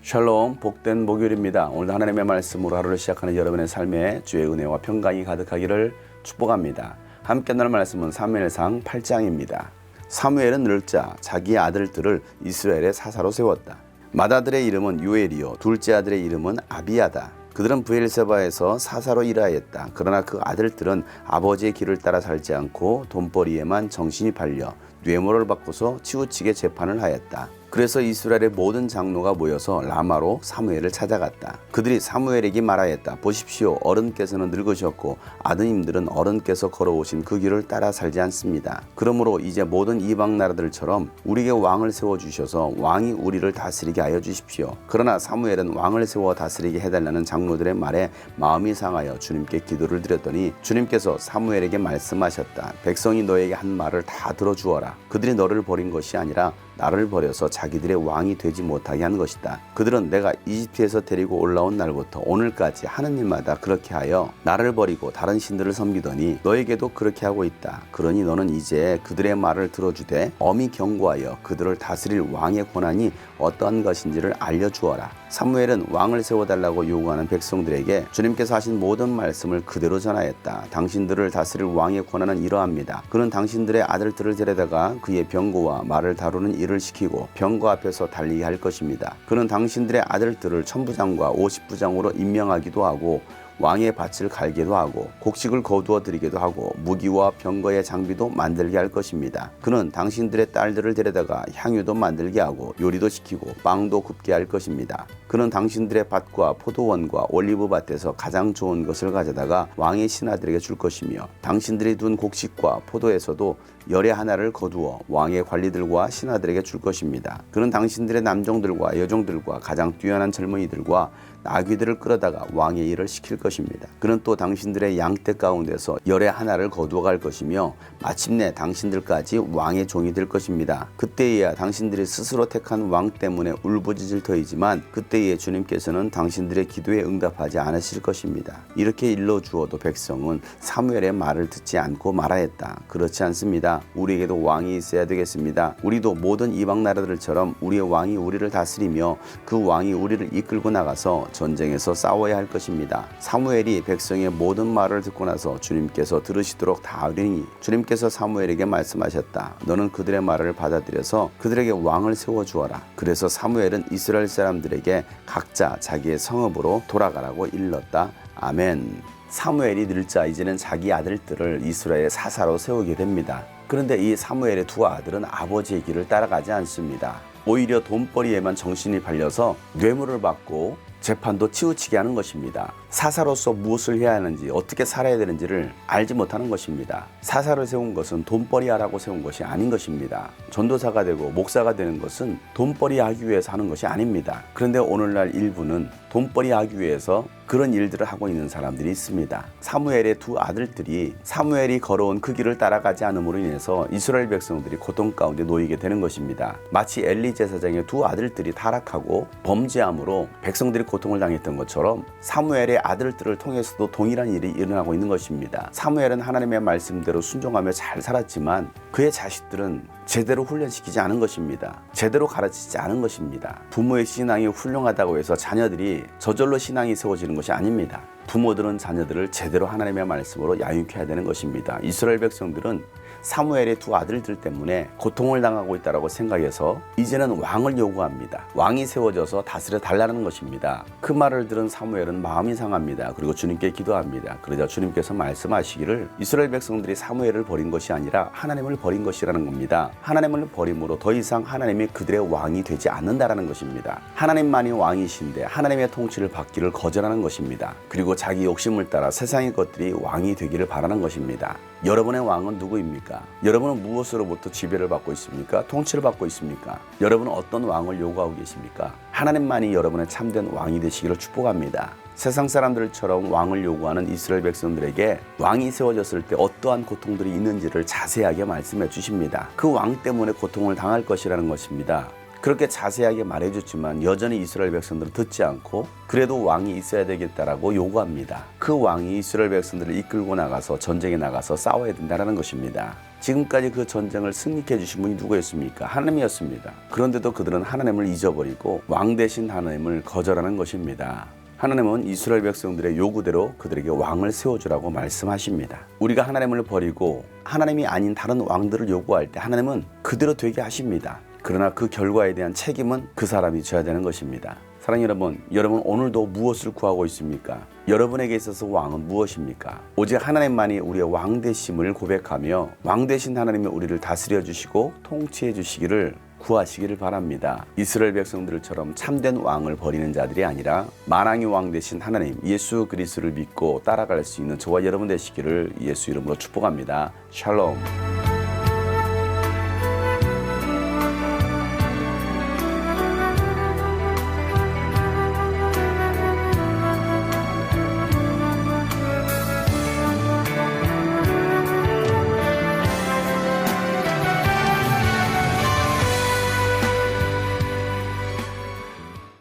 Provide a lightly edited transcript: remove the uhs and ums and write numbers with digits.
샬롬, 복된 목요일입니다. 오늘도 하나님의 말씀으로 하루를 시작하는 여러분의 삶에 주의 은혜와 평강이 가득하기를 축복합니다. 함께 나눌 말씀은 사무엘상 8장입니다. 사무엘은 늙자 자기의 아들들을 이스라엘의 사사로 세웠다. 맏아들의 이름은 요엘이요 둘째 아들의 이름은 아비야다. 그들은 브엘세바에서 사사로 일하였다. 그러나 그 아들들은 아버지의 길을 따라 살지 않고 돈벌이에만 정신이 팔려 뇌물을 받고서 치우치게 재판을 하였다. 그래서 이스라엘의 모든 장로가 모여서 라마로 사무엘을 찾아갔다. 그들이 사무엘에게 말하였다. 보십시오. 어른께서는 늙으셨고 아드님들은 어른께서 걸어오신 그 길을 따라 살지 않습니다. 그러므로 이제 모든 이방 나라들처럼 우리에게 왕을 세워주셔서 왕이 우리를 다스리게 하여 주십시오. 그러나 사무엘은 왕을 세워 다스리게 해달라는 장로들의 말에 마음이 상하여 주님께 기도를 드렸더니 주님께서 사무엘에게 말씀하셨다. 백성이 너에게 한 말을 다 들어주어라. 그들이 너를 버린 것이 아니라 나를 버려서 자기들의 왕이 되지 못하게 한 것이다. 그들은 내가 이집트에서 데리고 올라온 날부터 오늘까지 하는 일마다 그렇게 하여 나를 버리고 다른 신들을 섬기더니 너에게도 그렇게 하고 있다. 그러니 너는 이제 그들의 말을 들어주되 엄히 경고하여 그들을 다스릴 왕의 권한이 어떠한 것인지를 알려주어라. 사무엘은 왕을 세워달라고 요구하는 백성들에게 주님께서 하신 모든 말씀을 그대로 전하였다. 당신들을 다스릴 왕의 권한은 이러합니다. 그는 당신들의 아들들을 데려다가 그의 병거와 말을 다루는 일을 시키고 병거 앞에서 달리게 할 것입니다. 그는 당신들의 아들들을 천부장과 50부장으로 임명하기도 하고 왕의 밭을 갈게도 하고 곡식을 거두어 드리게도 하고 무기와 병거의 장비도 만들게 할 것입니다. 그는 당신들의 딸들을 데려다가 향유도 만들게 하고 요리도 시키고 빵도 굽게 할 것입니다. 그는 당신들의 밭과 포도원과 올리브 밭에서 가장 좋은 것을 가져다가 왕의 신하들에게 줄 것이며 당신들이 둔 곡식과 포도에서도 열의 하나를 거두어 왕의 관리들과 신하들에게 줄 것입니다. 그는 당신들의 남종들과 여종들과 가장 뛰어난 젊은이들과 나귀들을 끌어다가 왕의 일을 시킬 것입니다. 그는 또 당신들의 양떼 가운데서 열의 하나를 거두어 갈 것이며 마침내 당신들까지 왕의 종이 될 것입니다. 그때에야 당신들이 스스로 택한 왕 때문에 울부짖을 터이지만 그때에 주님께서는 당신들의 기도에 응답하지 않으실 것입니다. 이렇게 일러주어도 백성은 사무엘의 말을 듣지 않고 말하였다. 그렇지 않습니다. 우리에게도 왕이 있어야 되겠습니다. 우리도 모든 이방 나라들처럼 우리의 왕이 우리를 다스리며 그 왕이 우리를 이끌고 나가서 전쟁에서 싸워야 할 것입니다. 사무엘이 백성의 모든 말을 듣고 나서 주님께서 들으시도록 다 하리니 주님께서 사무엘에게 말씀하셨다. 너는 그들의 말을 받아들여서 그들에게 왕을 세워주어라. 그래서 사무엘은 이스라엘 사람들에게 각자 자기의 성읍으로 돌아가라고 일렀다. 아멘. 사무엘이 늙자 이제는 자기 아들들을 이스라엘의 사사로 세우게 됩니다. 그런데 이 사무엘의 두 아들은 아버지의 길을 따라가지 않습니다. 오히려 돈벌이에만 정신이 팔려서 뇌물을 받고 재판도 치우치게 하는 것입니다. 사사로서 무엇을 해야 하는지 어떻게 살아야 되는지를 알지 못하는 것입니다. 사사를 세운 것은 돈벌이 하라고 세운 것이 아닌 것입니다. 전도사가 되고 목사가 되는 것은 돈벌이 하기 위해서 하는 것이 아닙니다. 그런데 오늘날 일부는 돈벌이 하기 위해서 그런 일들을 하고 있는 사람들이 있습니다. 사무엘의 두 아들들이 사무엘이 걸어온 그 길을 따라가지 않음으로 인해서 이스라엘 백성들이 고통 가운데 놓이게 되는 것입니다. 마치 엘리 제사장의 두 아들들이 타락하고 범죄함으로 백성들이 고통을 당했던 것처럼 사무엘의 아들들을 통해서도 동일한 일이 일어나고 있는 것입니다. 사무엘은 하나님의 말씀대로 순종하며 잘 살았지만 그의 자식들은 제대로 훈련시키지 않은 것입니다. 제대로 가르치지 않은 것입니다. 부모의 신앙이 훌륭하다고 해서 자녀들이 저절로 신앙이 세워지는 것이 아닙니다. 부모들은 자녀들을 제대로 하나님의 말씀으로 양육해야 되는 것입니다. 이스라엘 백성들은 사무엘의 두 아들들 때문에 고통을 당하고 있다고 생각해서 이제는 왕을 요구합니다. 왕이 세워져서 다스려 달라는 것입니다. 그 말을 들은 사무엘은 마음이 상합니다. 그리고 주님께 기도합니다. 그러자 주님께서 말씀하시기를 이스라엘 백성들이 사무엘을 버린 것이 아니라 하나님을 버린 것이라는 겁니다. 하나님을 버림으로 더 이상 하나님이 그들의 왕이 되지 않는다라는 것입니다. 하나님만이 왕이신데 하나님의 통치를 받기를 거절하는 것입니다. 그리고 자기 욕심을 따라 세상의 것들이 왕이 되기를 바라는 것입니다. 여러분의 왕은 누구입니까? 여러분은 무엇으로부터 지배를 받고 있습니까? 통치를 받고 있습니까? 여러분은 어떤 왕을 요구하고 계십니까? 하나님만이 여러분의 참된 왕이 되시기를 축복합니다. 세상 사람들처럼 왕을 요구하는 이스라엘 백성들에게 왕이 세워졌을 때 어떠한 고통들이 있는지를 자세하게 말씀해 주십니다. 그 왕 때문에 고통을 당할 것이라는 것입니다. 그렇게 자세하게 말해줬지만 여전히 이스라엘 백성들은 듣지 않고 그래도 왕이 있어야 되겠다라고 요구합니다. 그 왕이 이스라엘 백성들을 이끌고 나가서 전쟁에 나가서 싸워야 된다는 것입니다. 지금까지 그 전쟁을 승리케 해주신 분이 누구였습니까? 하나님이었습니다. 그런데도 그들은 하나님을 잊어버리고 왕 대신 하나님을 거절하는 것입니다. 하나님은 이스라엘 백성들의 요구대로 그들에게 왕을 세워주라고 말씀하십니다. 우리가 하나님을 버리고 하나님이 아닌 다른 왕들을 요구할 때 하나님은 그대로 되게 하십니다. 그러나 그 결과에 대한 책임은 그 사람이 져야 되는 것입니다. 사랑하는 여러분 오늘도 무엇을 구하고 있습니까? 여러분에게 있어서 왕은 무엇입니까? 오직 하나님만이 우리의 왕 되심을 고백하며 왕 되신 하나님이 우리를 다스려 주시고 통치해 주시기를 구하시기를 바랍니다. 이스라엘 백성들처럼 참된 왕을 버리는 자들이 아니라 만왕의 왕 되신 하나님 예수 그리스도를 믿고 따라갈 수 있는 저와 여러분 되시기를 예수 이름으로 축복합니다. 샬롬.